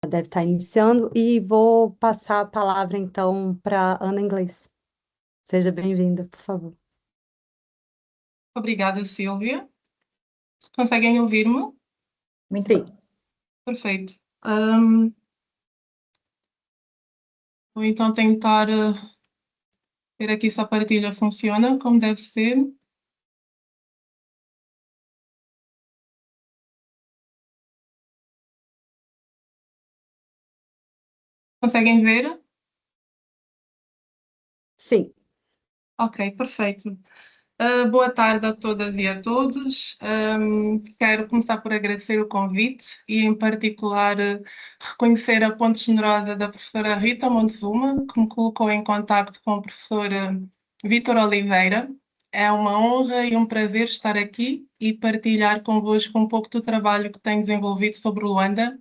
deve estar iniciando e vou passar a palavra então para Ana Inglês. Seja bem-vinda, por favor. Obrigada, Silvia. Conseguem ouvir-me? Muito Sim. bem. Perfeito. Vou então tentar ver aqui se a partilha funciona como deve ser. Conseguem ver? Sim. Ok, perfeito. Boa tarde a todas e a todos. Quero começar por agradecer o convite e, em particular, reconhecer a ponte generosa da professora Rita Montezuma, que me colocou em contacto com o professor Vítor Oliveira. É uma honra e um prazer estar aqui e partilhar convosco um pouco do trabalho que tenho desenvolvido sobre Luanda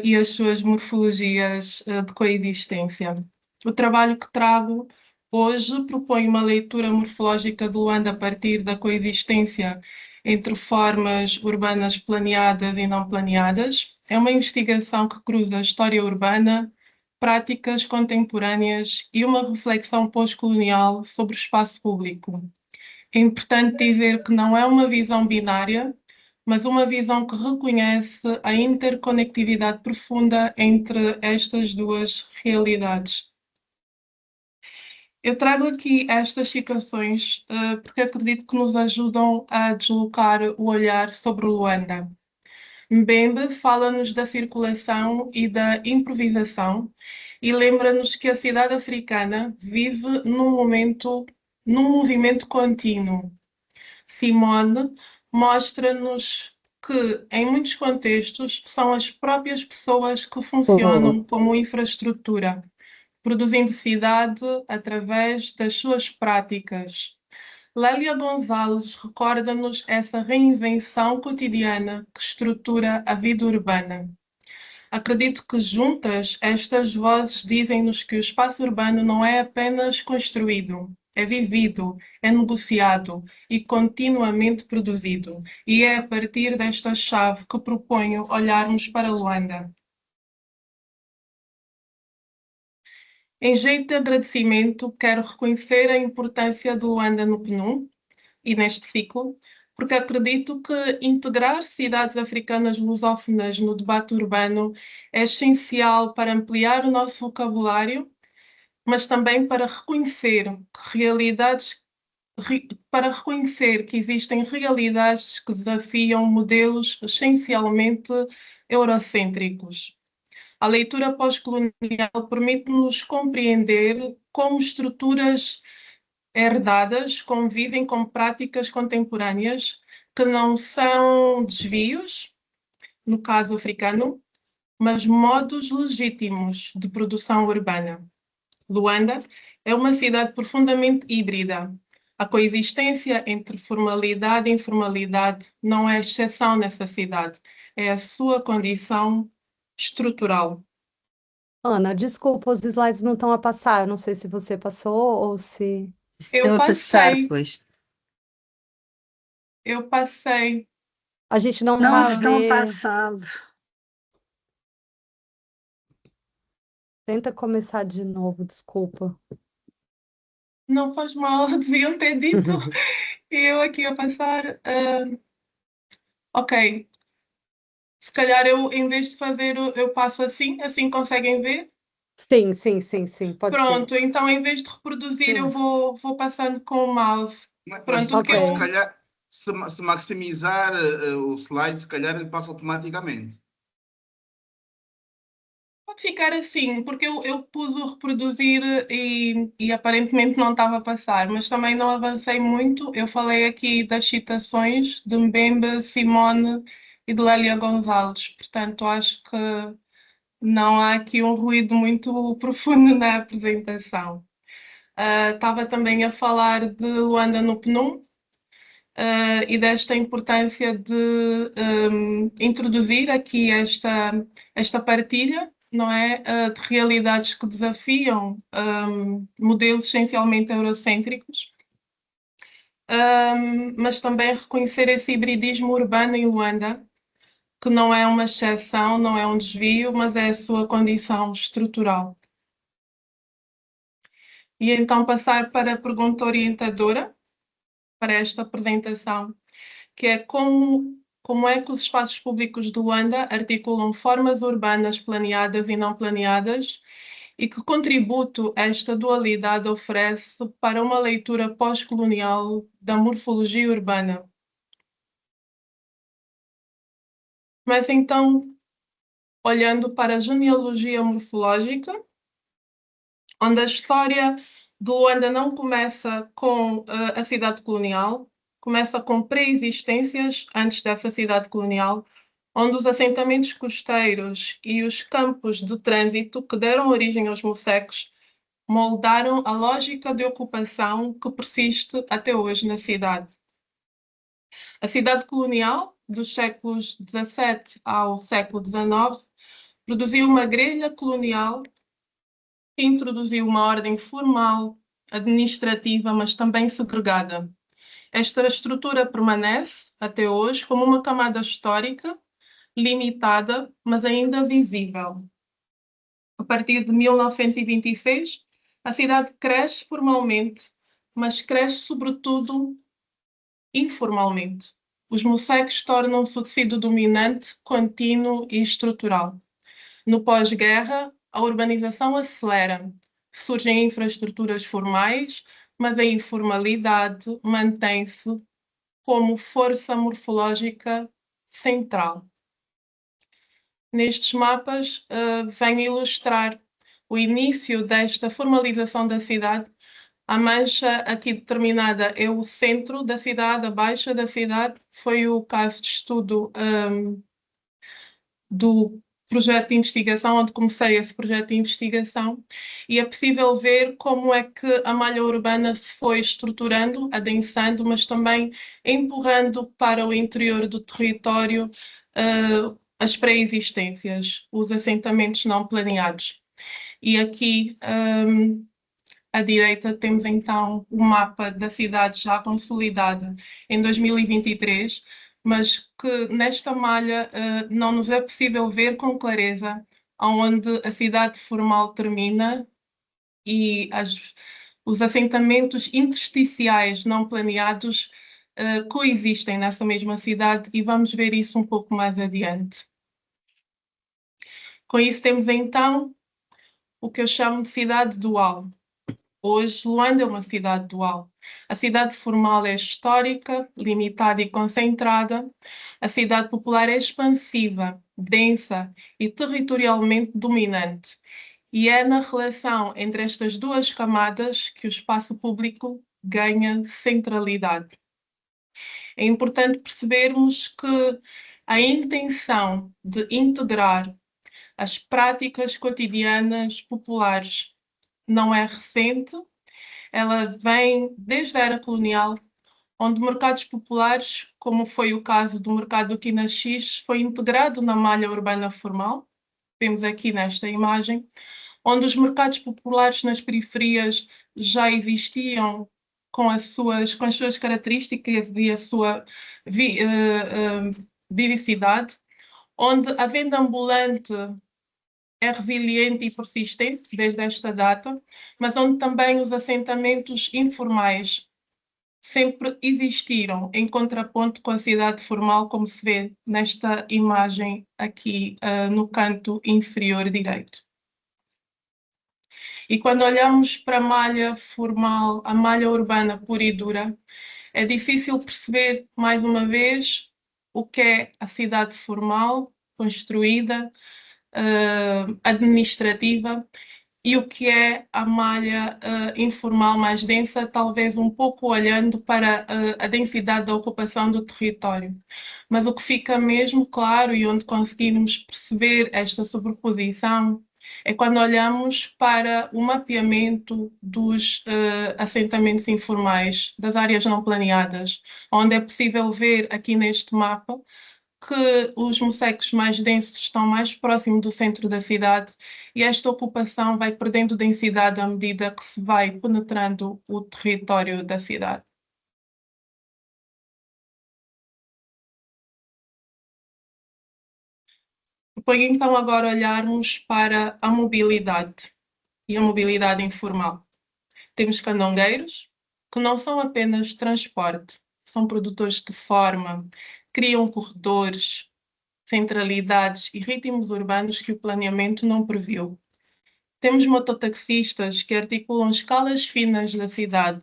e as suas morfologias de coexistência. O trabalho que trago hoje propõe uma leitura morfológica de Luanda a partir da coexistência entre formas urbanas planeadas e não planeadas. É uma investigação que cruza a história urbana, práticas contemporâneas e uma reflexão pós-colonial sobre o espaço público. É importante dizer que não é uma visão binária, mas uma visão que reconhece a interconectividade profunda entre estas duas realidades. Eu trago aqui estas citações porque acredito que nos ajudam a deslocar o olhar sobre Luanda. Mbembe fala-nos da circulação e da improvisação e lembra-nos que a cidade africana vive num movimento contínuo. Simone mostra-nos que, em muitos contextos, são as próprias pessoas que funcionam como infraestrutura, produzindo cidade através das suas práticas. Lélia Gonzalez recorda-nos essa reinvenção cotidiana que estrutura a vida urbana. Acredito que juntas estas vozes dizem-nos que o espaço urbano não é apenas construído, é vivido, é negociado e continuamente produzido. E é a partir desta chave que proponho olharmos para Luanda. Em jeito de agradecimento, quero reconhecer a importância de Luanda no PNUD e neste ciclo, porque acredito que integrar cidades africanas lusófonas no debate urbano é essencial para ampliar o nosso vocabulário, mas também para reconhecer que existem realidades que desafiam modelos essencialmente eurocêntricos. A leitura pós-colonial permite-nos compreender como estruturas herdadas convivem com práticas contemporâneas que não são desvios, no caso africano, mas modos legítimos de produção urbana. Luanda é uma cidade profundamente híbrida. A coexistência entre formalidade e informalidade não é exceção nessa cidade, é a sua condição estrutural. Ana, desculpa, os slides não estão a passar. Eu não sei se você passou ou se. Eu Estou a passar, passei, pois. eu passei. A gente não Não está estão vendo. passando. Tenta começar de novo, desculpa. Não faz mal, deviam ter dito. Eu aqui a passar. Ok, se calhar eu, em vez de fazer, eu passo assim, assim conseguem ver. Sim, sim, sim, sim, pode ser. Pronto, então em vez de reproduzir, eu Sim. vou passando com o mouse. Mas Pronto, o que Ok. se eu. calhar, se maximizar o slide, se calhar ele passa automaticamente. Pode ficar assim, porque eu pus o reproduzir e aparentemente não estava a passar, mas também não avancei muito. Eu falei aqui das citações de Mbembe, Simone e de Lélia Gonzalez, portanto acho que não há aqui um ruído muito profundo na apresentação. Estava também a falar de Luanda no PNUD e desta importância de introduzir aqui esta partilha, não é? De realidades que desafiam modelos essencialmente eurocêntricos, mas também reconhecer esse hibridismo urbano em Luanda, que não é uma exceção, não é um desvio, mas é a sua condição estrutural. E então passar para a pergunta orientadora, para esta apresentação, que é como é que os espaços públicos de Luanda articulam formas urbanas planeadas e não planeadas e que contributo esta dualidade oferece para uma leitura pós-colonial da morfologia urbana. Começa então olhando para a genealogia morfológica, onde a história de Luanda não começa com a cidade colonial, começa com pré-existências antes dessa cidade colonial, onde os assentamentos costeiros e os campos de trânsito que deram origem aos moceques moldaram a lógica de ocupação que persiste até hoje na cidade. A cidade colonial, dos séculos XVII ao século XIX, produziu uma grelha colonial que introduziu uma ordem formal, administrativa, mas também segregada. Esta estrutura permanece, até hoje, como uma camada histórica, limitada, mas ainda visível. A partir de 1926, a cidade cresce formalmente, mas cresce sobretudo informalmente. Os moceques tornam-se o tecido dominante, contínuo e estrutural. No pós-guerra, a urbanização acelera. Surgem infraestruturas formais, mas a informalidade mantém-se como força morfológica central. Nestes mapas, venho ilustrar o início desta formalização da cidade. A mancha aqui determinada é o centro da cidade, a baixa da cidade. Foi o caso de estudo do projeto de investigação, onde comecei esse projeto de investigação, e é possível ver como é que a malha urbana se foi estruturando, adensando, mas também empurrando para o interior do território as pré-existências, os assentamentos não planeados. E aqui à direita temos então o mapa da cidade já consolidada em 2023, mas que nesta malha não nos é possível ver com clareza onde a cidade formal termina e os assentamentos intersticiais não planeados coexistem nessa mesma cidade, e vamos ver isso um pouco mais adiante. Com isso temos então o que eu chamo de cidade dual. Hoje, Luanda é uma cidade dual. A cidade formal é histórica, limitada e concentrada. A cidade popular é expansiva, densa e territorialmente dominante. E é na relação entre estas duas camadas que o espaço público ganha centralidade. É importante percebermos que a intenção de integrar as práticas cotidianas populares não é recente. Ela vem desde a era colonial, onde mercados populares, como foi o caso do mercado do Quinaxis, foi integrado na malha urbana formal. Vemos aqui nesta imagem, onde os mercados populares nas periferias já existiam com as suas características e a sua diversidade, onde a venda ambulante é resiliente e persistente desde esta data, mas onde também os assentamentos informais sempre existiram em contraponto com a cidade formal, como se vê nesta imagem aqui no canto inferior direito. E quando olhamos para a malha formal, a malha urbana pura e dura, é difícil perceber, mais uma vez, o que é a cidade formal, construída, administrativa, e o que é a malha informal mais densa, talvez um pouco olhando para a densidade da ocupação do território. Mas o que fica mesmo claro e onde conseguimos perceber esta sobreposição é quando olhamos para o mapeamento dos assentamentos informais, das áreas não planeadas, onde é possível ver aqui neste mapa que os moceques mais densos estão mais próximos do centro da cidade, e esta ocupação vai perdendo densidade à medida que se vai penetrando o território da cidade. Proponho então agora olharmos para a mobilidade e a mobilidade informal. Temos candongueiros, que não são apenas transporte, são produtores de forma, criam corredores, centralidades e ritmos urbanos que o planeamento não previu. Temos mototaxistas que articulam escalas finas da cidade,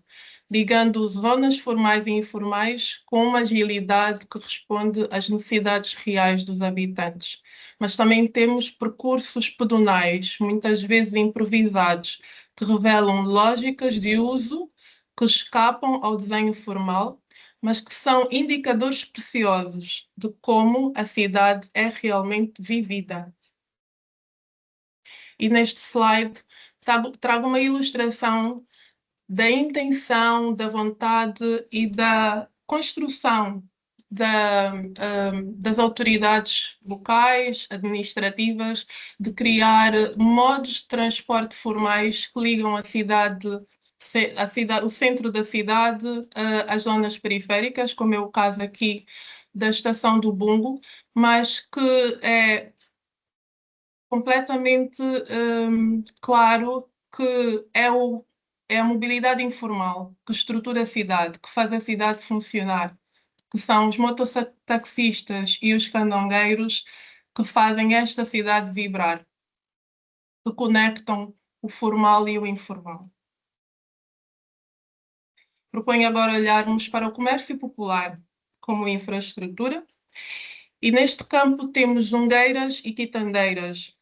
ligando zonas formais e informais com uma agilidade que responde às necessidades reais dos habitantes. Mas também temos percursos pedonais, muitas vezes improvisados, que revelam lógicas de uso que escapam ao desenho formal, mas que são indicadores preciosos de como a cidade é realmente vivida. E neste slide trago uma ilustração da intenção, da vontade e da construção das autoridades locais, administrativas, de criar modos de transporte formais que ligam a cidade, o centro da cidade, às zonas periféricas, como é o caso aqui da estação do Bungo, mas que é completamente claro que é a mobilidade informal que estrutura a cidade, que faz a cidade funcionar, que são os mototaxistas e os candongueiros que fazem esta cidade vibrar, que conectam o formal e o informal. Proponho agora olharmos para o comércio popular como infraestrutura, e neste campo temos zungueiras e quitandeiras,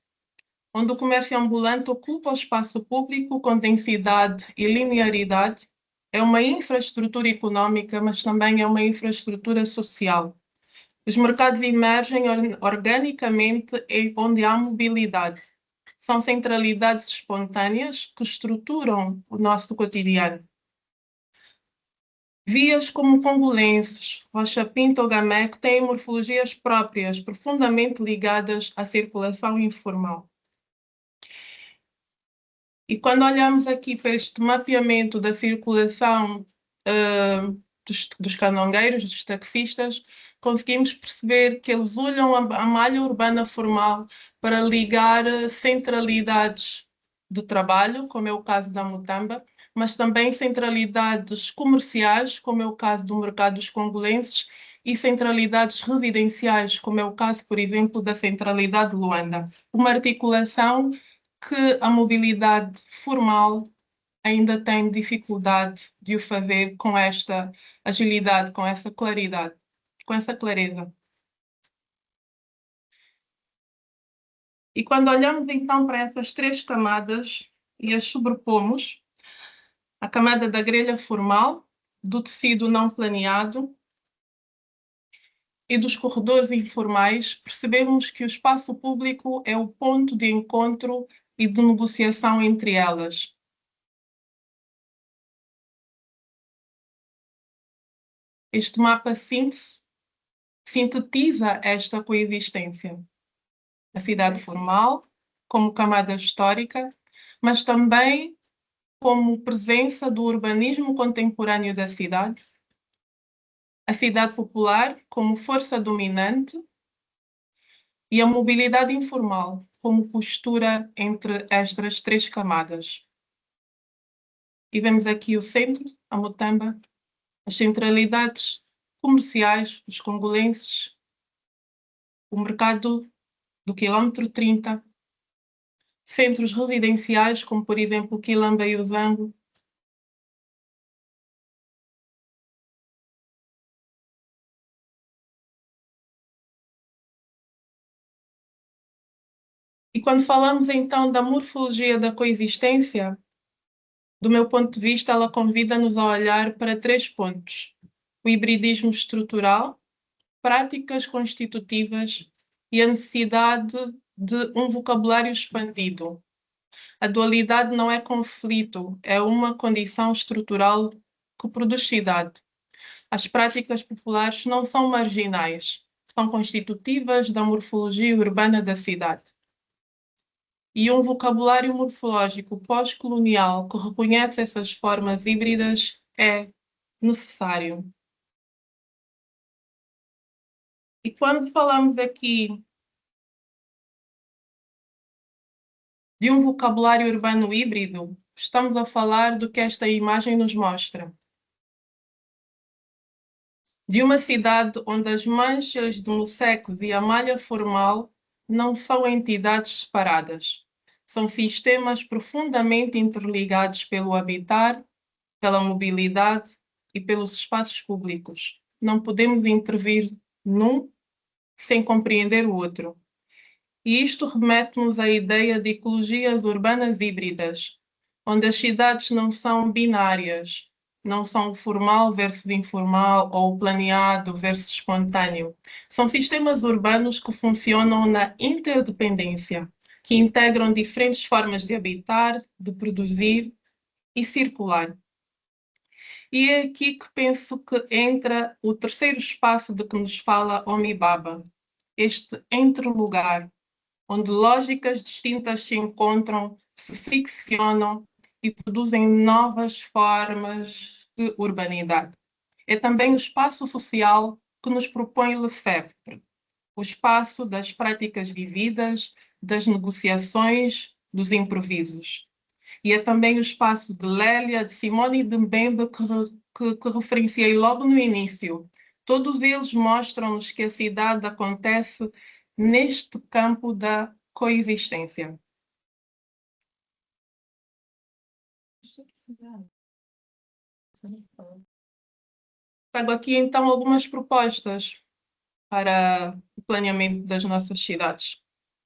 onde o comércio ambulante ocupa o espaço público com densidade e linearidade, é uma infraestrutura económica, mas também é uma infraestrutura social. Os mercados emergem organicamente onde há mobilidade. São centralidades espontâneas que estruturam o nosso cotidiano. Vias como Congolenses, Rocha Pinto ou Gamé, que têm morfologias próprias, profundamente ligadas à circulação informal. E quando olhamos aqui para este mapeamento da circulação dos candongueiros, dos taxistas, conseguimos perceber que eles olham a malha urbana formal para ligar centralidades de trabalho, como é o caso da Mutamba, mas também centralidades comerciais, como é o caso do mercado dos congolenses, e centralidades residenciais, como é o caso, por exemplo, da centralidade de Luanda. Uma articulação que a mobilidade formal ainda tem dificuldade de o fazer com esta agilidade, com essa claridade, com essa clareza. E quando olhamos então para essas três camadas e as sobrepomos, a camada da grelha formal, do tecido não planeado e dos corredores informais, percebemos que o espaço público é o ponto de encontro e de negociação entre elas. Este mapa síntese sintetiza esta coexistência. A cidade formal, como camada histórica, mas também como presença do urbanismo contemporâneo da cidade, a cidade popular como força dominante e a mobilidade informal como postura entre estas três camadas. E vemos aqui o centro, a Mutamba, as centralidades comerciais, os congolenses, o mercado do quilómetro 30, centros residenciais, como por exemplo Quilamba e Uzango, e quando falamos então da morfologia da coexistência, do meu ponto de vista, ela convida-nos a olhar para três pontos: o hibridismo estrutural, práticas constitutivas e a necessidade de um vocabulário expandido. A dualidade não é conflito, é uma condição estrutural que produz cidade. As práticas populares não são marginais, são constitutivas da morfologia urbana da cidade. E um vocabulário morfológico pós-colonial que reconhece essas formas híbridas é necessário. E quando falamos aqui De um vocabulário urbano híbrido, estamos a falar do que esta imagem nos mostra. De uma cidade onde as manchas do Musex e a malha formal não são entidades separadas. São sistemas profundamente interligados pelo habitar, pela mobilidade e pelos espaços públicos. Não podemos intervir num sem compreender o outro. E isto remete-nos à ideia de ecologias urbanas híbridas, onde as cidades não são binárias, não são formal versus informal ou planeado versus espontâneo. São sistemas urbanos que funcionam na interdependência, que integram diferentes formas de habitar, de produzir e circular. E é aqui que penso que entra o terceiro espaço de que nos fala Omibaba, este entrelugar, onde lógicas distintas se encontram, se friccionam e produzem novas formas de urbanidade. É também o espaço social que nos propõe Lefebvre, o espaço das práticas vividas, das negociações, dos improvisos. E é também o espaço de Lélia, de Simone e de Mbembe que referenciei logo no início. Todos eles mostram-nos que a cidade acontece neste campo da coexistência. Trago aqui então algumas propostas para o planeamento das nossas cidades,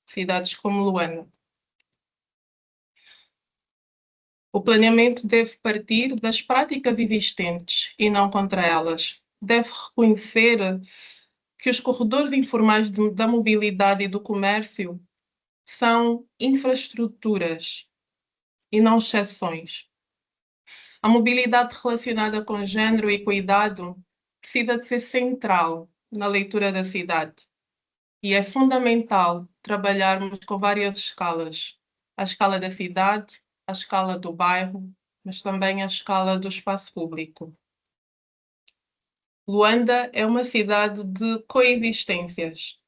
cidades como Luanda. O planeamento deve partir das práticas existentes e não contra elas. Deve reconhecer que os corredores informais da mobilidade e do comércio são infraestruturas e não exceções. A mobilidade relacionada com género e cuidado precisa de ser central na leitura da cidade. E é fundamental trabalharmos com várias escalas. A escala da cidade, a escala do bairro, mas também a escala do espaço público. Luanda é uma cidade de coexistências.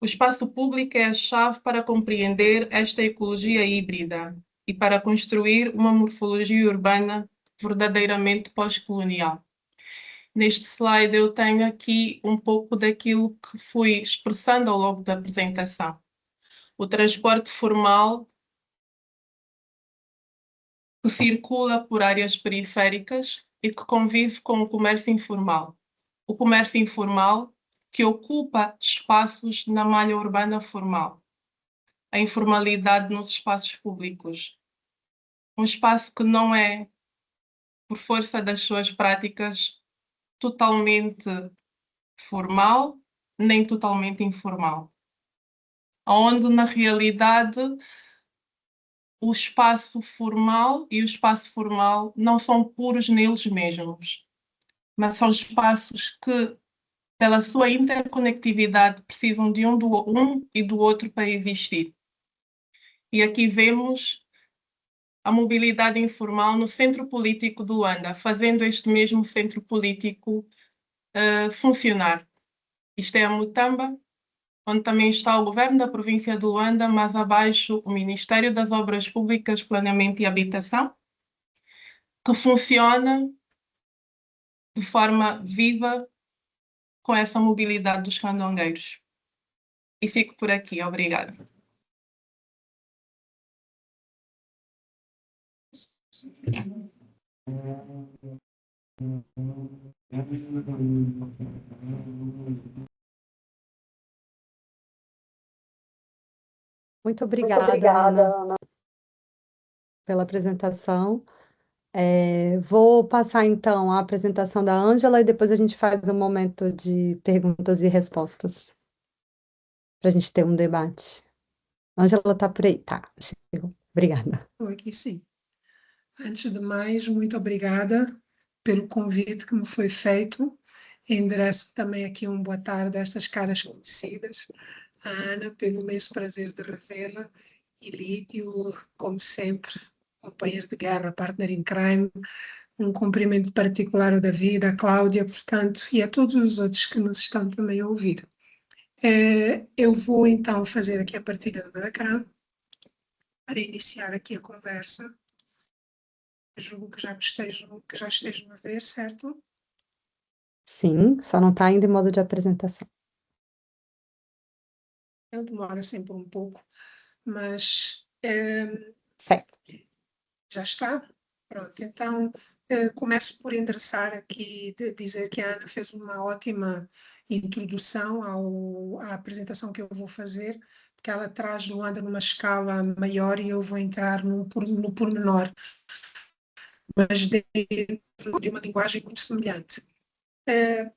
O espaço público é a chave para compreender esta ecologia híbrida e para construir uma morfologia urbana verdadeiramente pós-colonial. Neste slide eu tenho aqui um pouco daquilo que fui expressando ao longo da apresentação. O transporte formal que circula por áreas periféricas e que convive com o comércio informal. O comércio informal que ocupa espaços na malha urbana formal. A informalidade nos espaços públicos. Um espaço que não é, por força das suas práticas, totalmente formal, nem totalmente informal. Onde, na realidade, o espaço formal e o espaço formal não são puros neles mesmos, mas são espaços que, pela sua interconectividade, precisam de um e do outro para existir. E aqui vemos a mobilidade informal no centro político de Luanda, fazendo este mesmo centro político funcionar. Isto é a Mutamba, onde também está o governo da província de Luanda, mais abaixo o Ministério das Obras Públicas, Planeamento e Habitação, que funciona de forma viva com essa mobilidade dos candongueiros. E fico por aqui. Obrigada. Muito obrigada, Ana, pela apresentação. Vou passar, então, a apresentação da Ângela e depois a gente faz um momento de perguntas e respostas, para a gente ter um debate. Ângela está por aí? Tá, chegou. Obrigada. Estou aqui sim. Antes de mais, muito obrigada pelo convite que me foi feito. Endereço também aqui uma boa tarde a estas caras conhecidas. A Ana, pelo imenso prazer de revê-la, e Lídio, como sempre, companheiro de guerra, partner in crime, um cumprimento particular ao David, à Cláudia, portanto, e a todos os outros que nos estão também a ouvir. Eu vou então fazer aqui a partilha do meu ecrã para iniciar aqui a conversa. Julgo que já estejam a ver, certo? Sim, só não está ainda em modo de apresentação. Ele demora sempre um pouco, mas Certo. já está? Pronto, então começo por endereçar aqui, dizer que a Ana fez uma ótima introdução à apresentação que eu vou fazer, porque ela traz Luanda numa escala maior e eu vou entrar no pormenor, mas dentro de uma linguagem muito semelhante.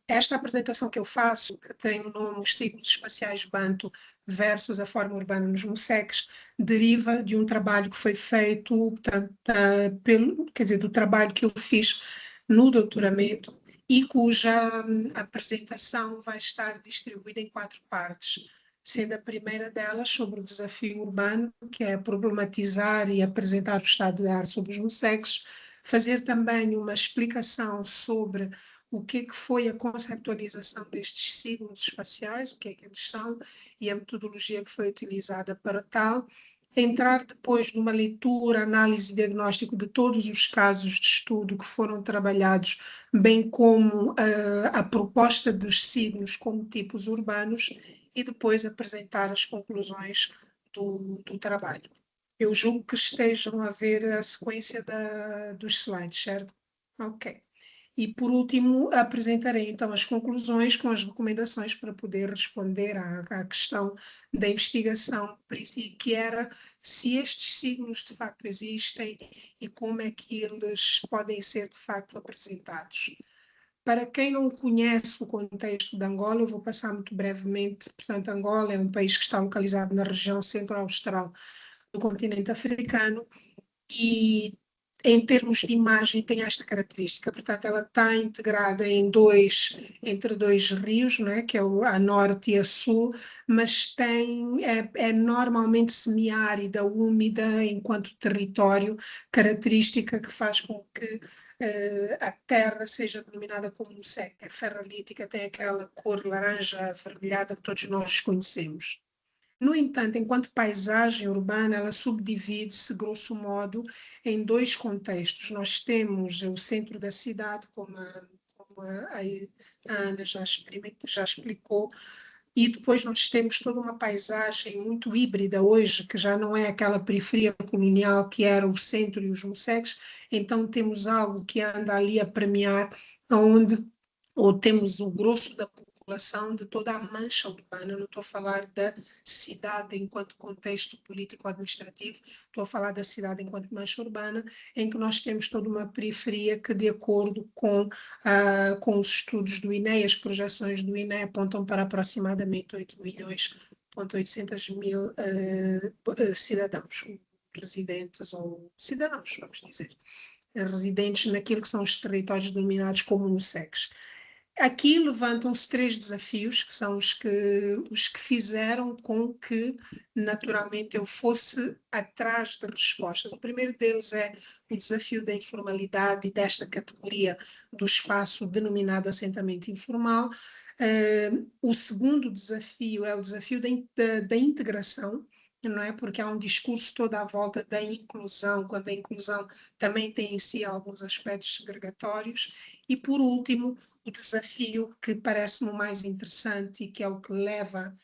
Esta apresentação que eu faço, que tem o nome Os Ciclos Espaciais Banto versus a Forma Urbana nos MUSECs, deriva de um trabalho que foi feito, portanto, quer dizer, do trabalho que eu fiz no doutoramento e cuja apresentação vai estar distribuída em 4 partes, sendo a primeira delas sobre o desafio urbano, que é problematizar e apresentar o estado da arte sobre os MUSECs, fazer também uma explicação sobre o que foi a conceptualização destes signos espaciais, o que é que eles são e a metodologia que foi utilizada para tal, entrar depois numa leitura, análise e diagnóstico de todos os casos de estudo que foram trabalhados, bem como a proposta dos signos como tipos urbanos e depois apresentar as conclusões do trabalho. Eu julgo que estejam a ver a sequência dos slides, certo? Ok. E, por último, apresentarei então as conclusões com as recomendações para poder responder à questão da investigação, que era se estes signos de facto existem e como é que eles podem ser de facto apresentados. Para quem não conhece o contexto de Angola, eu vou passar muito brevemente. Portanto, Angola é um país que está localizado na região centro-austral do continente africano e em termos de imagem tem esta característica, portanto ela está integrada entre dois rios, não é? Que é a norte e a sul, mas é normalmente semiárida, úmida enquanto território, característica que faz com que a terra seja denominada como seca, é ferrolítica, tem aquela cor laranja avermelhada que todos nós conhecemos. No entanto, enquanto paisagem urbana, ela subdivide-se, grosso modo, em 2 contextos. Nós temos o centro da cidade, como a Ana já explicou, e depois nós temos toda uma paisagem muito híbrida hoje, que já não é aquela periferia colonial que era o centro e os MUSECs, então temos algo que anda ali a permear, onde ou temos o grosso da população de toda a mancha urbana, não estou a falar da cidade enquanto contexto político-administrativo, estou a falar da cidade enquanto mancha urbana, em que nós temos toda uma periferia que, de acordo com os estudos do INE, as projeções do INE apontam para aproximadamente 8.800.000 cidadãos, residentes ou cidadãos, vamos dizer, residentes naquilo que são os territórios denominados como MUSECs. Aqui levantam-se 3 desafios, que são os que fizeram com que, naturalmente, eu fosse atrás de respostas. O primeiro deles é o desafio da informalidade e desta categoria do espaço denominado assentamento informal. O segundo desafio é o desafio da integração, não é? Porque há um discurso todo à volta da inclusão, quando a inclusão também tem em si alguns aspectos segregatórios. E, por último, o desafio que parece-me o mais interessante e que é o que leva,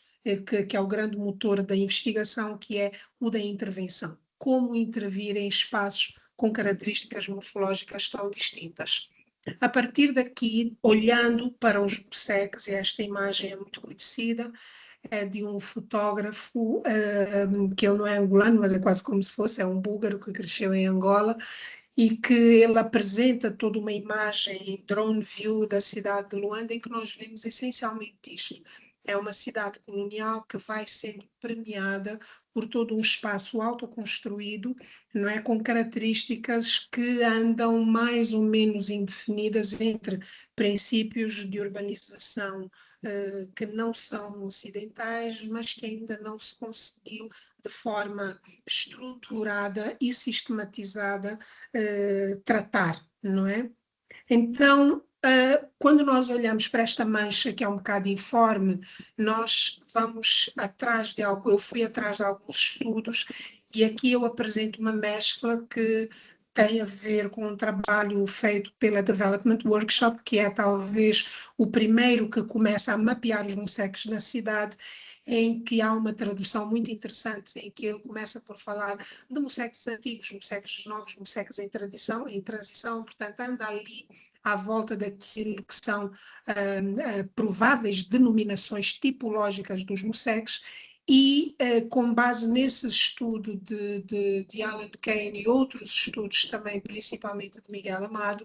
que é o grande motor da investigação, que é o da intervenção. Como intervir em espaços com características morfológicas tão distintas. A partir daqui, olhando para os MUSECs, e esta imagem é muito conhecida, é de um fotógrafo que ele não é angolano, mas é quase como se fosse, é um búlgaro que cresceu em Angola, e que ele apresenta toda uma imagem em drone view da cidade de Luanda, em que nós vemos essencialmente isto. É uma cidade colonial que vai sendo premiada por todo um espaço autoconstruído, não é? Com características que andam mais ou menos indefinidas entre princípios de urbanização que não são ocidentais, mas que ainda não se conseguiu de forma estruturada e sistematizada tratar, não é? Então, Quando nós olhamos para esta mancha, que é um bocado informe, nós vamos atrás de algo, eu fui atrás de alguns estudos, e aqui eu apresento uma mescla que tem a ver com um trabalho feito pela Development Workshop, que é talvez o primeiro que começa a mapear os museques na cidade, em que há uma tradução muito interessante, em que ele começa por falar de museques antigos, museques novos, museques em transição, portanto anda ali à volta daquilo que são prováveis denominações tipológicas dos museques, e com base nesse estudo de Alan Kane e outros estudos também, principalmente de Miguel Amado,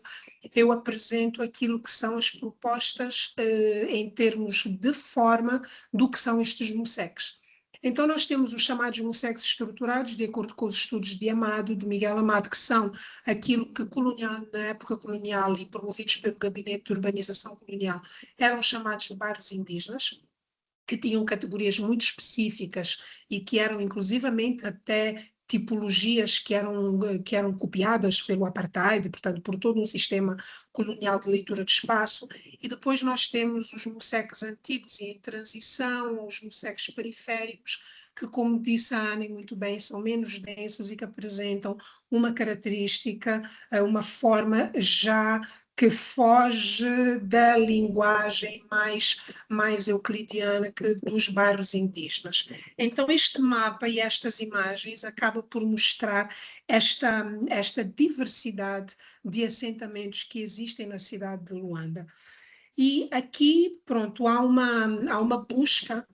eu apresento aquilo que são as propostas em termos de forma do que são estes museques. Então nós temos os chamados museques estruturados, de acordo com os estudos de Amado, de Miguel Amado, que são aquilo que na época colonial e promovidos pelo Gabinete de Urbanização Colonial, eram chamados de bairros indígenas, que tinham categorias muito específicas e que eram inclusivamente até tipologias que eram copiadas pelo apartheid, portanto, por todo um sistema colonial de leitura de espaço. E depois nós temos os museques antigos e em transição, os museques periféricos, que, como disse a Anne muito bem, são menos densos e que apresentam uma característica, uma forma já que foge da linguagem mais euclidiana que dos bairros indígenas. Então este mapa e estas imagens acabam por mostrar esta diversidade de assentamentos que existem na cidade de Luanda. E aqui, pronto, há uma busca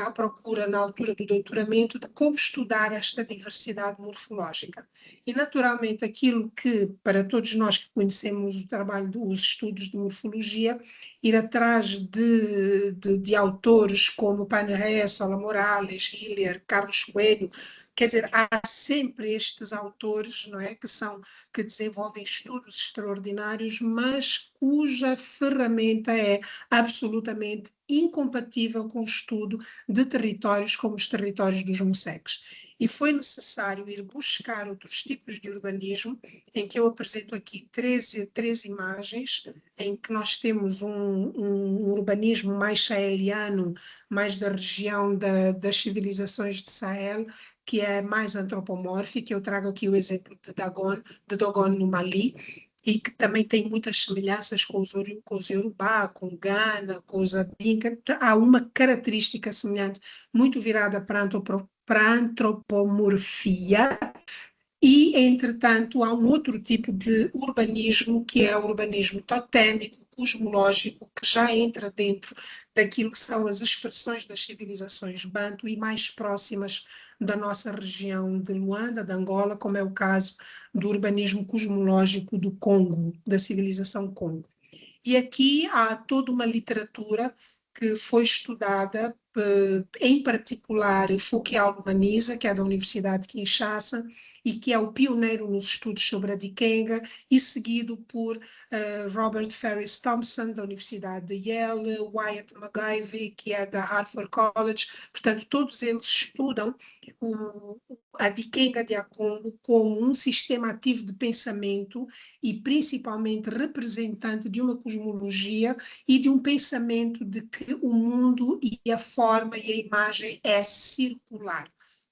à procura, na altura do doutoramento, de como estudar esta diversidade morfológica. E, naturalmente, aquilo que, para todos nós que conhecemos o trabalho dos estudos de morfologia, ir atrás de autores como Panaré, Sola Morales, Hiller, Carlos Coelho, quer dizer, há sempre estes autores, não é, que desenvolvem estudos extraordinários, mas cuja ferramenta é absolutamente incompatível com o estudo de territórios como os territórios dos museques. E foi necessário ir buscar outros tipos de urbanismo, em que eu apresento aqui 13 imagens, em que nós temos um urbanismo mais saheliano, mais da região das civilizações de Sahel, que é mais antropomórfica. Eu trago aqui o exemplo de Dogon no Mali, e que também tem muitas semelhanças com os Yorubá, com o Ghana, com os Adinka. Há uma característica semelhante, muito virada para a antropomorfia. E, entretanto, há um outro tipo de urbanismo, que é o urbanismo totémico, cosmológico, que já entra dentro daquilo que são as expressões das civilizações banto e mais próximas da nossa região de Luanda, de Angola, como é o caso do urbanismo cosmológico do Congo, da civilização Congo. E aqui há toda uma literatura que foi estudada, em particular Fouquial Maniza, que é da Universidade de Kinshasa, e que é o pioneiro nos estudos sobre a Dikenga, e seguido por Robert Ferris Thompson, da Universidade de Yale, Wyatt McGivey, que é da Harvard College. Portanto, todos eles estudam a Dikenga de Akongo como um sistema ativo de pensamento e principalmente representante de uma cosmologia e de um pensamento de que o mundo e a forma e a imagem é circular.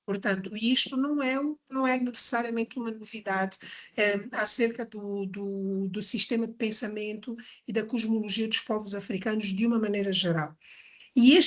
Portanto, isto não é necessariamente uma novidade acerca do sistema de pensamento e da cosmologia dos povos africanos de uma maneira geral. E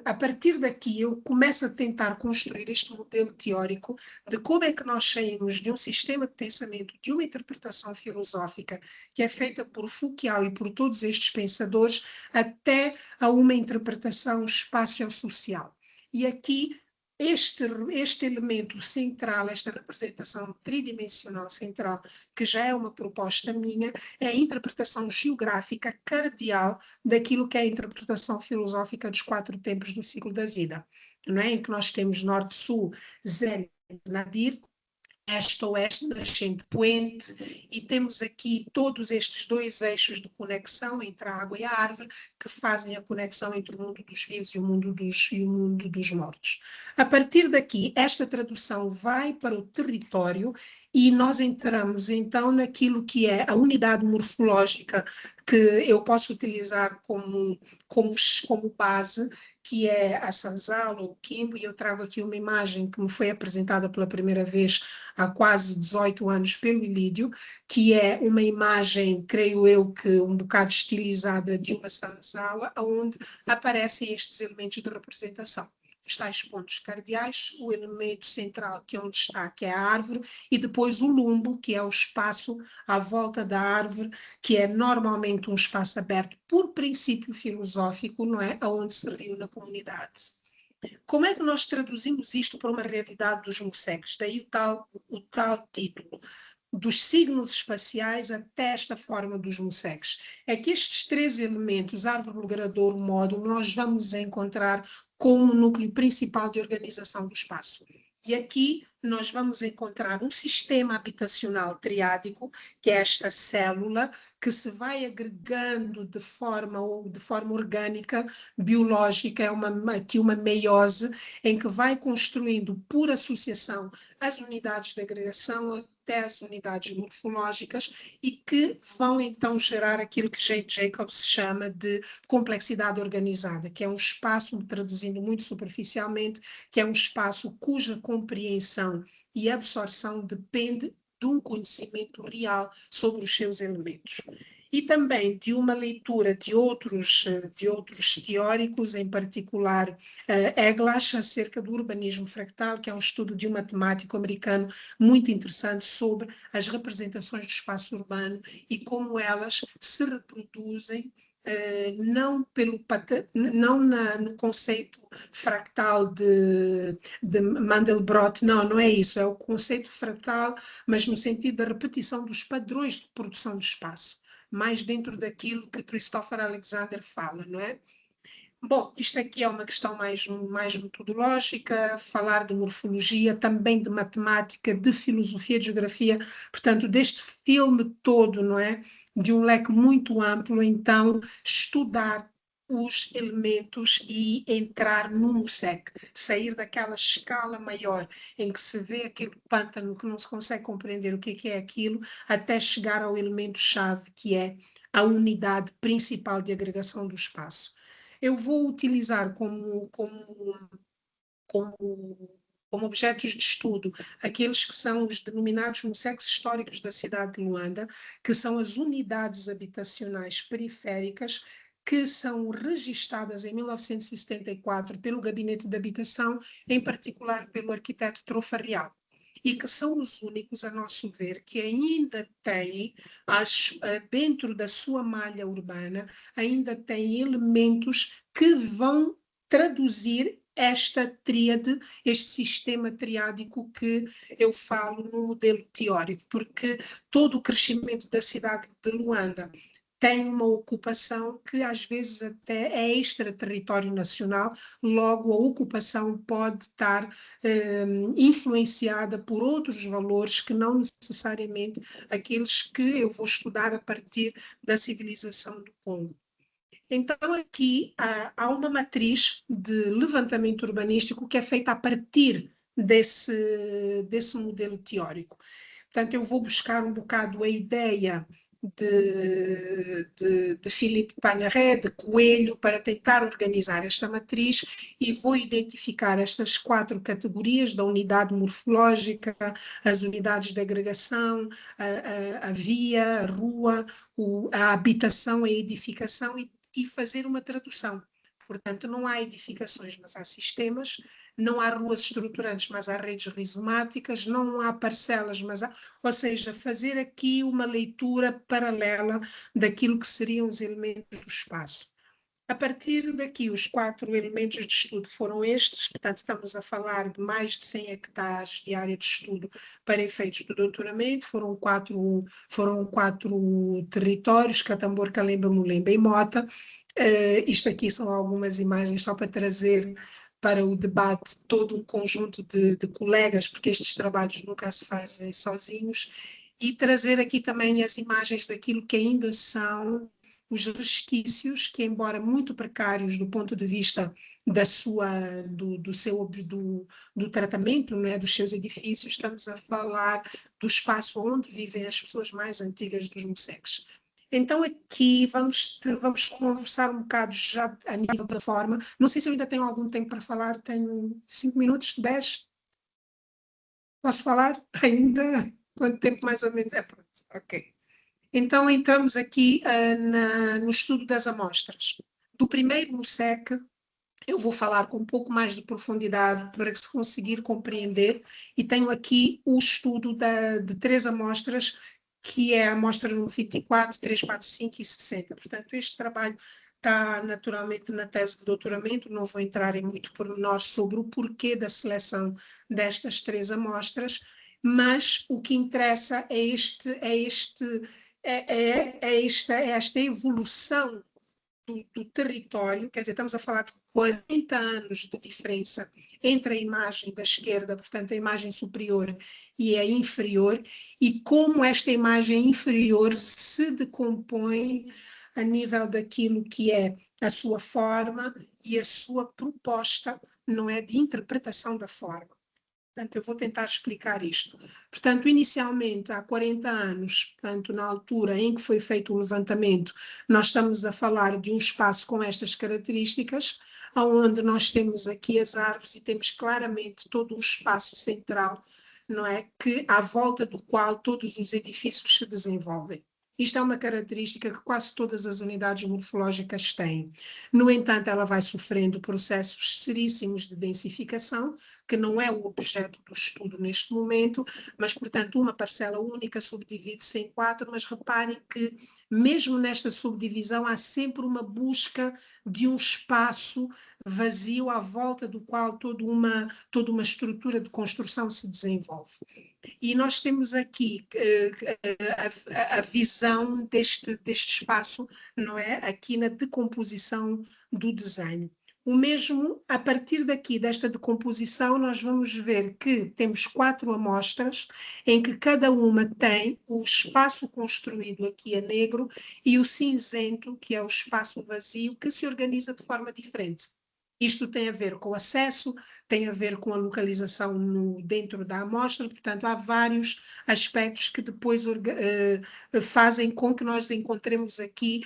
a partir daqui eu começo a tentar construir este modelo teórico de como é que nós saímos de um sistema de pensamento, de uma interpretação filosófica que é feita por Foucault e por todos estes pensadores, até a uma interpretação espaciosocial. E aqui este elemento central, esta representação tridimensional central, que já é uma proposta minha, é a interpretação geográfica cardeal daquilo que é a interpretação filosófica dos 4 tempos do ciclo da vida, não é? Em que nós temos norte, sul, zen, nadir, este-oeste, nascente-poente, e temos aqui todos estes dois eixos de conexão entre a água e a árvore, que fazem a conexão entre o mundo dos vivos e o mundo dos mortos. A partir daqui, esta tradução vai para o território e nós entramos então naquilo que é a unidade morfológica que eu posso utilizar como base, que é a Sanzala ou o Quimbo, e eu trago aqui uma imagem que me foi apresentada pela primeira vez há quase 18 anos pelo Ilídio, que é uma imagem, creio eu, que um bocado estilizada de uma Sanzala, onde aparecem estes elementos de representação. Os tais pontos cardeais, o elemento central, que é onde está, que é a árvore, e depois o lumbo, que é o espaço à volta da árvore, que é normalmente um espaço aberto por princípio filosófico, não é? Onde se reúne a comunidade. Como é que nós traduzimos isto para uma realidade dos morcegos? Daí o tal título, dos signos espaciais até esta forma dos morcegos. É que estes três elementos, árvore, logrador, módulo, nós vamos encontrar como núcleo principal de organização do espaço. E aqui nós vamos encontrar um sistema habitacional triádico, que é esta célula, que se vai agregando de forma orgânica, biológica, é aqui uma meiose, em que vai construindo por associação as unidades de agregação até as unidades morfológicas e que vão então gerar aquilo que Jane Jacobs chama de complexidade organizada, que é um espaço, traduzindo muito superficialmente, que é um espaço cuja compreensão e absorção depende de um conhecimento real sobre os seus elementos. E também de uma leitura de outros teóricos, em particular Eglash, acerca do urbanismo fractal, que é um estudo de um matemático americano muito interessante sobre as representações do espaço urbano e como elas se reproduzem não no conceito fractal de Mandelbrot, não é isso, é o conceito fractal, mas no sentido da repetição dos padrões de produção do espaço, mais dentro daquilo que Christopher Alexander fala, não é? Bom, isto aqui é uma questão mais metodológica, falar de morfologia, também de matemática, de filosofia, de geografia, portanto, deste filme todo, não é? De um leque muito amplo, então, estudar os elementos e entrar no MUSEC, sair daquela escala maior em que se vê aquele pântano que não se consegue compreender o que é aquilo, até chegar ao elemento-chave, que é a unidade principal de agregação do espaço. Eu vou utilizar como objetos de estudo aqueles que são os denominados morcegos históricos da cidade de Luanda, que são as unidades habitacionais periféricas que são registadas em 1974 pelo Gabinete de Habitação, em particular pelo arquiteto Trofarrial, e que são os únicos, a nosso ver, que ainda têm, dentro da sua malha urbana, ainda têm elementos que vão traduzir esta tríade, este sistema triádico que eu falo no modelo teórico, porque todo o crescimento da cidade de Luanda tem uma ocupação que às vezes até é extraterritório nacional, logo a ocupação pode estar influenciada por outros valores que não necessariamente aqueles que eu vou estudar a partir da civilização do Congo. Então aqui há uma matriz de levantamento urbanístico que é feita a partir desse modelo teórico. Portanto, eu vou buscar um bocado a ideia de Philippe Pagneret, de Coelho, para tentar organizar esta matriz e vou identificar estas 4 categorias da unidade morfológica, as unidades de agregação, a via, a rua, a habitação, a edificação e fazer uma tradução. Portanto, não há edificações, mas há sistemas, não há ruas estruturantes, mas há redes rizomáticas, não há parcelas, mas há... Ou seja, fazer aqui uma leitura paralela daquilo que seriam os elementos do espaço. A partir daqui, os 4 elementos de estudo foram estes, portanto, estamos a falar de mais de 100 hectares de área de estudo para efeitos do doutoramento, foram quatro territórios, Catambor, Calemba, Mulemba e Mota. Isto aqui são algumas imagens só para trazer para o debate todo um conjunto de colegas, porque estes trabalhos nunca se fazem sozinhos, e trazer aqui também as imagens daquilo que ainda são os resquícios, que embora muito precários do ponto de vista do tratamento, né, dos seus edifícios, estamos a falar do espaço onde vivem as pessoas mais antigas dos Moceques. Então aqui vamos conversar um bocado já a nível da forma. Não sei se eu ainda tenho algum tempo para falar, tenho 5 minutos, 10? Posso falar ainda? Quanto tempo mais ou menos? Pronto, ok. Então entramos aqui no estudo das amostras. Do primeiro Moceque, eu vou falar com um pouco mais de profundidade para se conseguir compreender, e tenho aqui o estudo de 3 amostras, que é a amostra número 24, 345 e 60. Portanto, este trabalho está naturalmente na tese de doutoramento, não vou entrar em muito pormenor sobre o porquê da seleção destas 3 amostras, mas o que interessa é esta evolução do território, quer dizer, estamos a falar de 40 anos de diferença entre a imagem da esquerda, portanto a imagem superior, e a inferior, e como esta imagem inferior se decompõe a nível daquilo que é a sua forma e a sua proposta, não é, de interpretação da forma. Portanto, eu vou tentar explicar isto. Portanto, inicialmente, há 40 anos, portanto, na altura em que foi feito o levantamento, nós estamos a falar de um espaço com estas características, onde nós temos aqui as árvores e temos claramente todo um espaço central, não é? Que, à volta do qual todos os edifícios se desenvolvem. Isto é uma característica que quase todas as unidades morfológicas têm. No entanto, ela vai sofrendo processos seríssimos de densificação, que não é o objeto do estudo neste momento, mas, portanto, uma parcela única subdivide-se em 4, mas reparem que, mesmo nesta subdivisão, há sempre uma busca de um espaço vazio à volta do qual toda uma estrutura de construção se desenvolve. E nós temos aqui a visão deste espaço, não é? Aqui na decomposição do desenho. O mesmo, a partir daqui, desta decomposição, nós vamos ver que temos 4 amostras, em que cada uma tem o espaço construído aqui a negro e o cinzento, que é o espaço vazio, que se organiza de forma diferente. Isto tem a ver com o acesso, tem a ver com a localização dentro da amostra, portanto, há vários aspectos que depois fazem com que nós encontremos aqui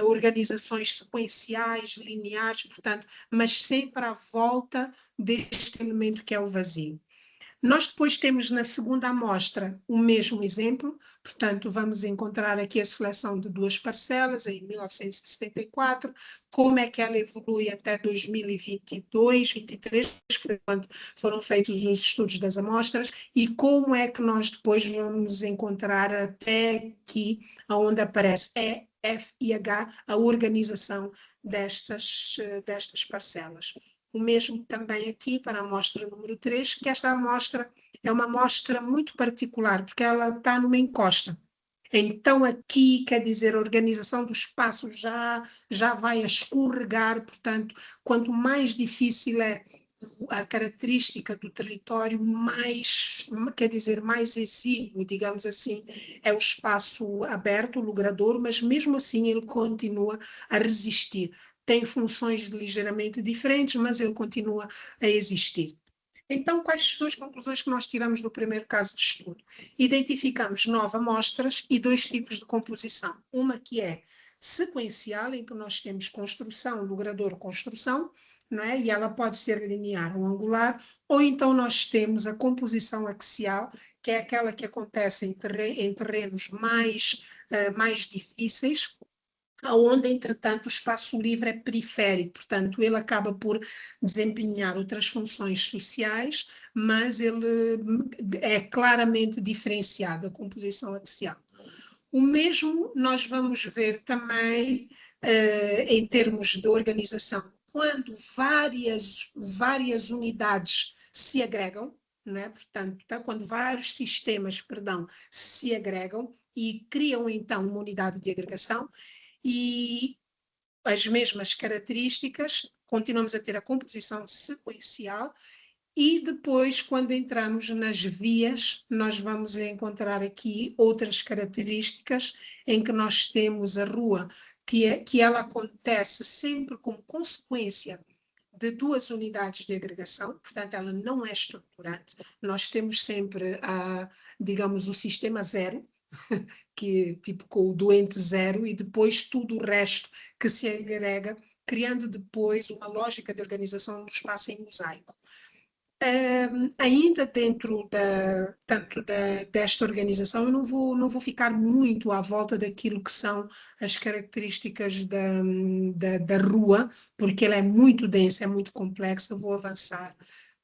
organizações sequenciais, lineares, portanto, mas sempre à volta deste elemento que é o vazio. Nós depois temos na segunda amostra o mesmo exemplo, portanto vamos encontrar aqui a seleção de 2 parcelas em 1974, como é que ela evolui até 2022, 2023, que foi quando foram feitos os estudos das amostras, e como é que nós depois vamos encontrar até aqui, onde aparece E, F e H, a organização destas parcelas. O mesmo também aqui para a amostra número 3, que esta amostra é uma amostra muito particular, porque ela está numa encosta. Então aqui, quer dizer, a organização do espaço já vai a escorregar, portanto, quanto mais difícil é a característica do território, mais, quer dizer, mais exíguo, digamos assim, é o espaço aberto, o logradouro, mas mesmo assim ele continua a resistir. Tem funções ligeiramente diferentes, mas ele continua a existir. Então, quais são as conclusões que nós tiramos do primeiro caso de estudo? Identificamos 9 amostras e 2 tipos de composição. Uma que é sequencial, em que nós temos construção, logradouro, construção, não é? E ela pode ser linear ou angular, ou então nós temos a composição axial, que é aquela que acontece em terrenos mais difíceis, onde, entretanto, o espaço livre é periférico, portanto, ele acaba por desempenhar outras funções sociais, mas ele é claramente diferenciado, a composição axial. O mesmo nós vamos ver também em termos de organização, quando várias unidades se agregam, não é? Portanto, quando vários sistemas, se agregam e criam então uma unidade de agregação, e as mesmas características continuamos a ter a composição sequencial. E depois, quando entramos nas vias, nós vamos encontrar aqui outras características em que nós temos a rua, que ela acontece sempre como consequência de duas unidades de agregação, portanto ela não é estruturante. Nós temos sempre, digamos, o sistema zero, que tipo com o doente zero, e depois tudo o resto que se agrega, criando depois uma lógica de organização do espaço em mosaico. Ainda dentro desta organização, eu não vou ficar muito à volta daquilo que são as características da rua, porque ela é muito densa, é muito complexa. Vou avançar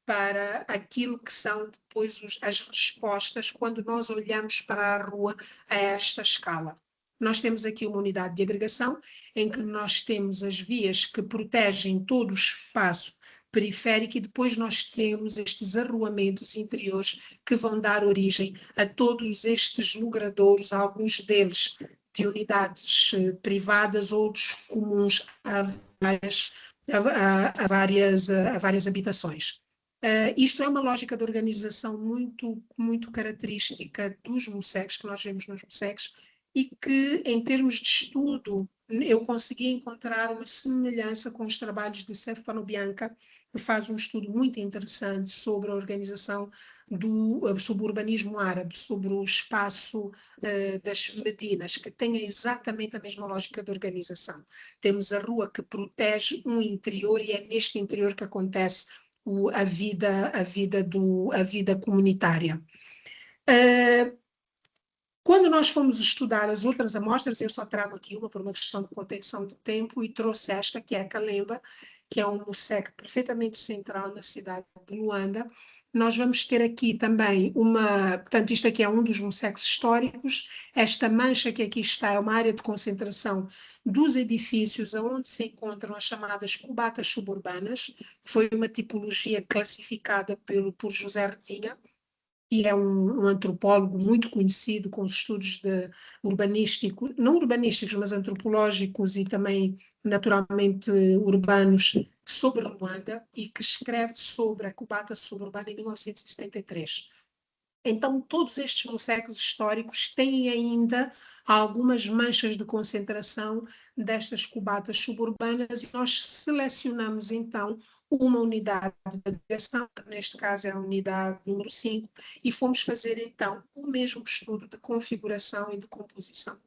para aquilo que são depois as respostas quando nós olhamos para a rua a esta escala. Nós temos aqui uma unidade de agregação em que nós temos as vias que protegem todo o espaço periférico, e depois nós temos estes arruamentos interiores que vão dar origem a todos estes logradouros, alguns deles de unidades privadas, outros comuns a várias habitações. Isto é uma lógica de organização muito característica dos MUSECs, que nós vemos nos MUSECs, e que, em termos de estudo, eu consegui encontrar uma semelhança com os trabalhos de Stefano Bianca, que faz um estudo muito interessante sobre a organização sobre o urbanismo árabe, sobre o espaço das Medinas, que tem exatamente a mesma lógica de organização. Temos a rua que protege um interior, e é neste interior que acontece a vida comunitária. Quando nós fomos estudar as outras amostras, eu só trago aqui uma por uma questão de contenção de tempo, e trouxe esta, que é a Kalemba, que é um MUSEC perfeitamente central na cidade de Luanda. Nós vamos ter aqui também portanto, isto aqui é um dos MUSECs históricos. Esta mancha que aqui está é uma área de concentração dos edifícios onde se encontram as chamadas cubatas suburbanas, que foi uma tipologia classificada por José Retinha, que é um antropólogo muito conhecido com os estudos não urbanísticos, mas antropológicos e também naturalmente urbanos sobre Ruanda, e que escreve sobre a cubata suburbana em 1973. Então, todos estes MUSECs históricos têm ainda algumas manchas de concentração destas cubatas suburbanas, e nós selecionamos, então, uma unidade de agregação, que neste caso é a unidade número 5, e fomos fazer, então, o mesmo estudo de configuração e de composição.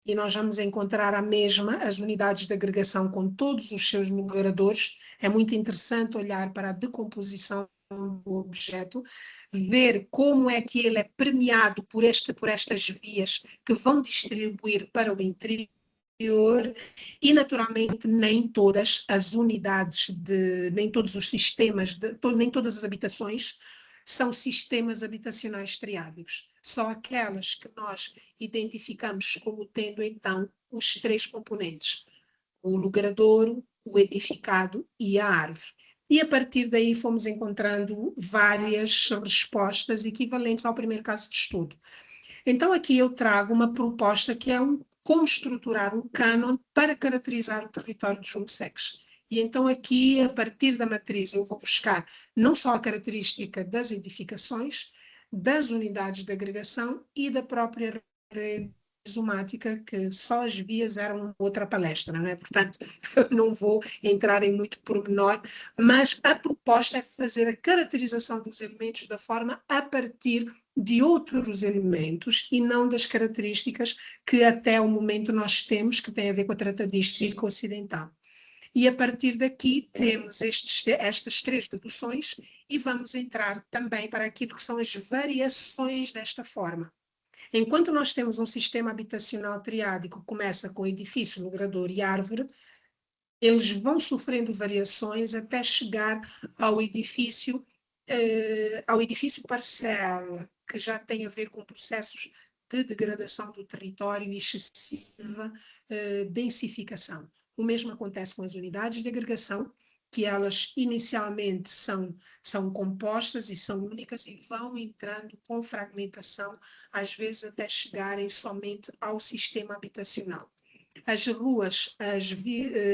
E nós vamos encontrar as unidades de agregação com todos os seus logradouros. É muito interessante olhar para a decomposição do objeto, ver como é que ele é permeado por estas vias que vão distribuir para o interior, e naturalmente nem todas as unidades, nem todos os sistemas, nem todas as habitações são sistemas habitacionais triádios. Só aquelas que nós identificamos como tendo então os três componentes: o logradouro, o edificado e a árvore. E a partir daí fomos encontrando várias respostas equivalentes ao primeiro caso de estudo. Então aqui eu trago uma proposta que é como estruturar um cânon para caracterizar o território dos MUSECs. E então aqui, a partir da matriz, eu vou buscar não só a característica das edificações, das unidades de agregação e da própria rede rizomática, que só as vias eram outra palestra, não é? Portanto, eu não vou entrar em muito pormenor, mas a proposta é fazer a caracterização dos elementos da forma a partir de outros elementos e não das características que até o momento nós temos, que tem a ver com a tratadística ocidental. E a partir daqui temos estas três deduções, e vamos entrar também para aquilo que são as variações desta forma. Enquanto nós temos um sistema habitacional triádico que começa com edifício, logrador e árvore, eles vão sofrendo variações até chegar ao edifício parcela, que já tem a ver com processos de degradação do território e excessiva densificação. O mesmo acontece com as unidades de agregação, que elas inicialmente são compostas e são únicas, e vão entrando com fragmentação, às vezes até chegarem somente ao sistema habitacional. As ruas,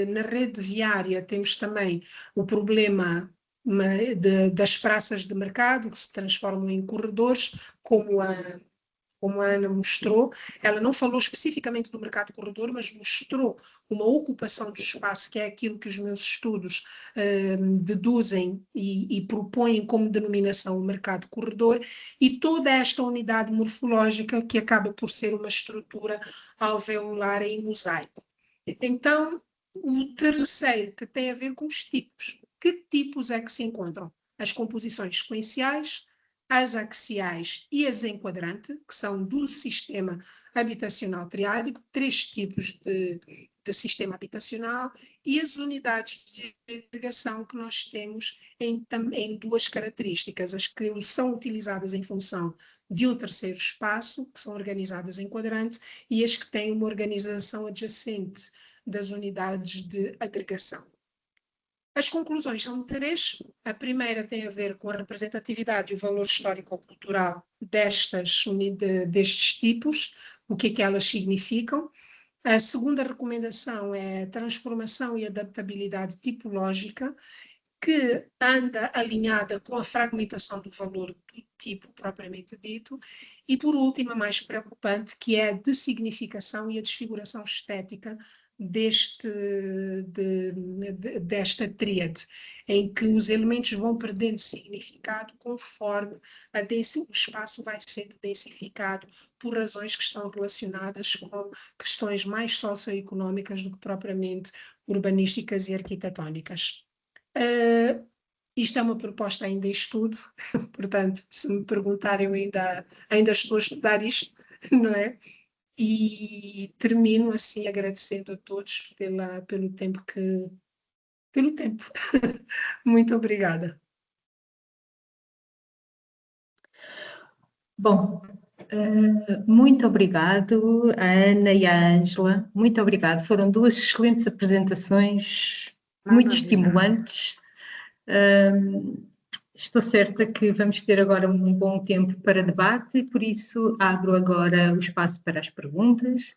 na rede viária temos também o problema das praças de mercado, que se transformam em corredores, como a Ana mostrou. Ela não falou especificamente do mercado corredor, mas mostrou uma ocupação do espaço, que é aquilo que os meus estudos deduzem e propõem como denominação o mercado corredor, e toda esta unidade morfológica que acaba por ser uma estrutura alveolar em mosaico. Então, o terceiro, que tem a ver com os tipos. Que tipos é que se encontram? As composições sequenciais, as axiais e as em quadrante, que são do sistema habitacional triádico, 3 tipos de sistema habitacional, e as unidades de agregação que nós temos em 2 características, as que são utilizadas em função de um terceiro espaço, que são organizadas em quadrante, e as que têm uma organização adjacente das unidades de agregação. As conclusões são 3. A primeira tem a ver com a representatividade e o valor histórico-cultural destes tipos, o que é que elas significam. A segunda recomendação é a transformação e adaptabilidade tipológica, que anda alinhada com a fragmentação do valor do tipo propriamente dito. E, por último, a mais preocupante, que é a dessignificação e a desfiguração estética desta tríade, em que os elementos vão perdendo significado conforme o espaço vai sendo densificado por razões que estão relacionadas com questões mais socioeconómicas do que propriamente urbanísticas e arquitetónicas. Isto é uma proposta ainda em estudo, portanto, se me perguntarem, eu ainda estou a estudar isto, não é? E termino assim agradecendo a todos pelo tempo Muito obrigada. Bom, muito obrigado a Ana e a Ângela, muito obrigado. Foram 2 excelentes apresentações, muito estimulantes. Estou certa que vamos ter agora um bom tempo para debate e por isso abro agora o espaço para as perguntas.